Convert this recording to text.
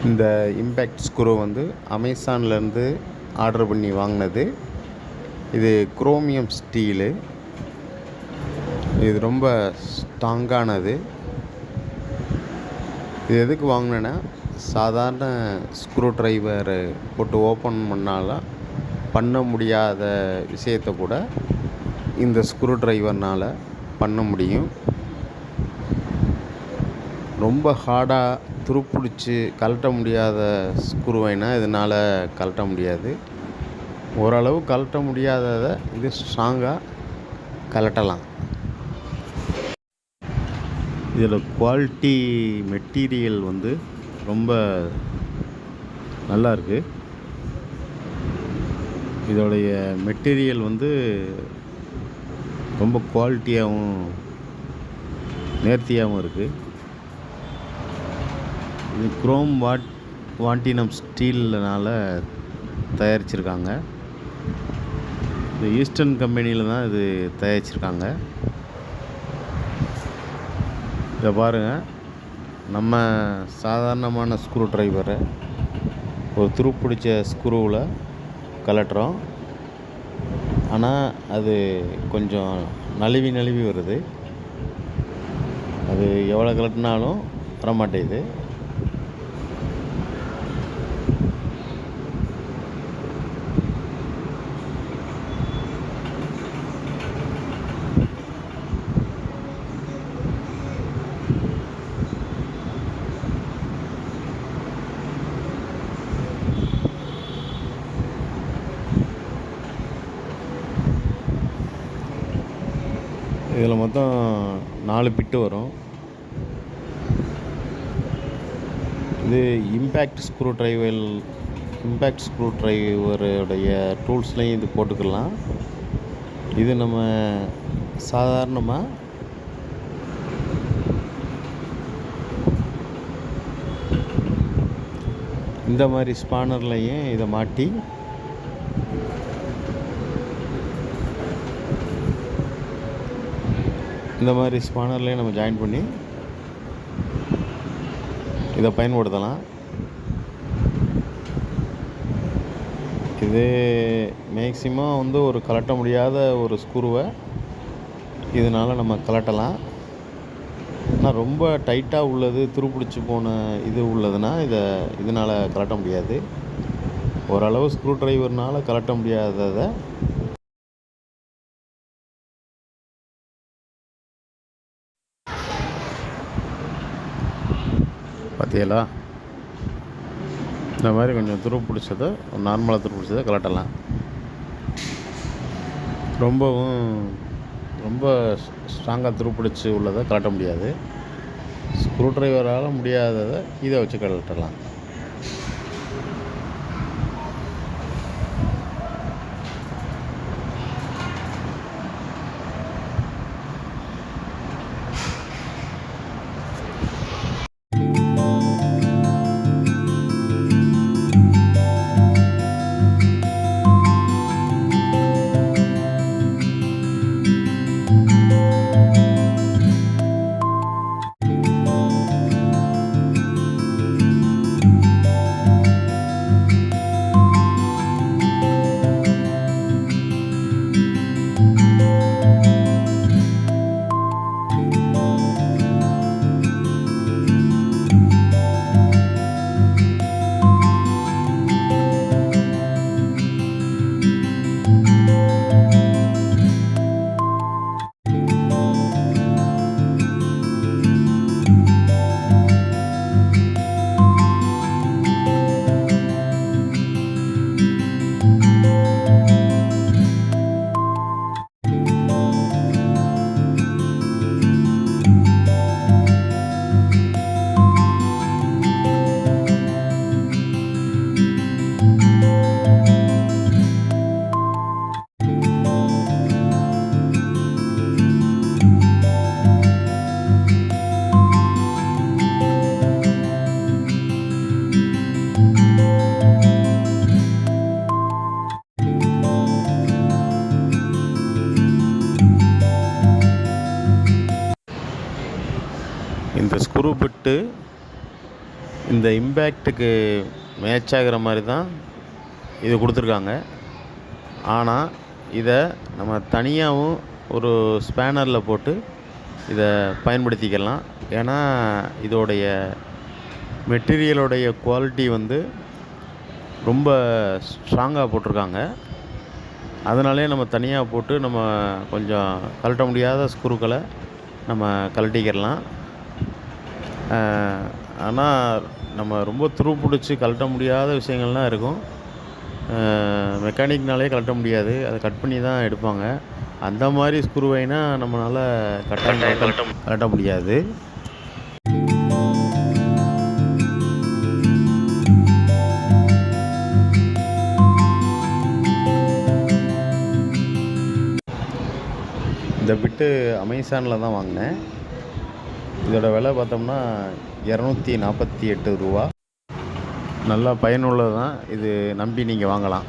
இந்த impact screw வந்து அமேசான்லேருந்து order பண்ணி வாங்கினது. இது குரோமியம் ஸ்டீலு. இது ரொம்ப ஸ்ட்ராங்கானது. இது எதுக்கு வாங்கினேன்னா, சாதாரண ஸ்க்ரூ ட்ரைவர் போட்டு ஓப்பன் பண்ணாலும் பண்ண முடியாத விஷயத்தை கூட இந்த ஸ்க்ரூ ட்ரைவர்னால் பண்ண முடியும். ரொம்ப ஹார்டாக துருப்பிடிச்சி கழட்ட முடியாத ஸ்க்ரூவைனால் இதனால் கழட்ட முடியாது. ஓரளவு கழட்ட முடியாததை இது ஸ்ட்ராங்காக கழட்டலாம். இதில் குவாலிட்டி மெட்டீரியல் வந்து ரொம்ப நல்லா இருக்குது. இதோடைய மெட்டீரியல் வந்து ரொம்ப குவாலிட்டியாகவும் நேர்த்தியாகவும் இருக்குது. இது குரோம் வாண்டினம் ஸ்டீல்னால் தயாரிச்சிருக்காங்க. இது ஈஸ்டர்ன் கம்பெனியில் தான் இது தயாரிச்சிருக்காங்க. இதை பாருங்கள், நம்ம சாதாரணமான ஸ்க்ரூ ட்ரைவரை ஒரு துருப்பிடிச்ச ஸ்க்ரூவில் கழட்டுறோம். ஆனால் அது கொஞ்சம் நழுவி வருது. அது எவ்வளோ கழட்டினாலும் வரமாட்டேங்குது. இதில் மொத்தம் 4 பிட்டு வரும். இது இம்பேக்ட் ஸ்க்ரூ ட்ரைவருடைய டூல்ஸ்லையும் இது போட்டுக்கலாம். இது நம்ம சாதாரணமாக இந்த மாதிரி ஸ்பானர்லையும் இதை மாட்டி இந்த மாதிரி ஸ்பானர்லேயும் நம்ம ஜாயின் பண்ணி இதை பயன்படுத்தலாம். இது மேக்ஸிமம் வந்து ஒரு கழட்ட முடியாத ஒரு ஸ்க்ரூவை இதனால் நம்ம கழட்டலாம். ஆனால் ரொம்ப டைட்டாக உள்ளது, துருப்பிடிச்சி போன இது உள்ளதுன்னா இதனால் கழட்ட முடியாது. ஓரளவு ஸ்க்ரூ ட்ரைவர்னால் கழட்ட முடியாததை பார்த்தீங்களா? இந்த மாதிரி கொஞ்சம் துருப்பிடிச்சதை, நார்மலாக துருப்பிடிச்சதை கழட்டலாம். ரொம்ப ஸ்ட்ராங்காக துருப்பிடிச்சி உள்ளதை கழட்ட முடியாது. ஸ்க்ரூ ட்ரைவரால் முடியாததை இதை வச்சு கழட்டலாம். இந்த ஸ்க்ரூ பிட்டு இந்த இம்பேக்ட்டுக்கு மேட்ச் ஆகிற மாதிரி தான் இது கொடுத்துருக்காங்க. ஆனால் இதை நம்ம தனியாகவும் ஒரு ஸ்பேனரில் போட்டு இதை பயன்படுத்திக்கலாம். ஏன்னா இதோடைய மெட்டீரியலோடைய குவாலிட்டி வந்து ரொம்ப ஸ்ட்ராங்காக போட்டிருக்காங்க. அதனாலே நம்ம தனியாக போட்டு நம்ம கொஞ்சம் கழட்ட முடியாத ஸ்க்ரூக்களை நம்ம கழட்டிக்கிடலாம். ஆனால் நம்ம ரொம்ப துருப்பிடிச்சி கழட்ட முடியாத விஷயங்கள்லாம் இருக்கும். மெக்கானிக்னாலே கழட்ட முடியாது, அதை கட் பண்ணி தான் எடுப்பாங்க. அந்த மாதிரி ஸ்க்ரூவைனா நம்மளால் கழட்ட முடியாது. இந்த பிட்டு அமேசானில் தான் வாங்கினேன். இதோட விலை பார்த்தோம்னா ₹248. நல்லா பயனுள்ளது தான். இது நம்பி நீங்கள் வாங்கலாம்.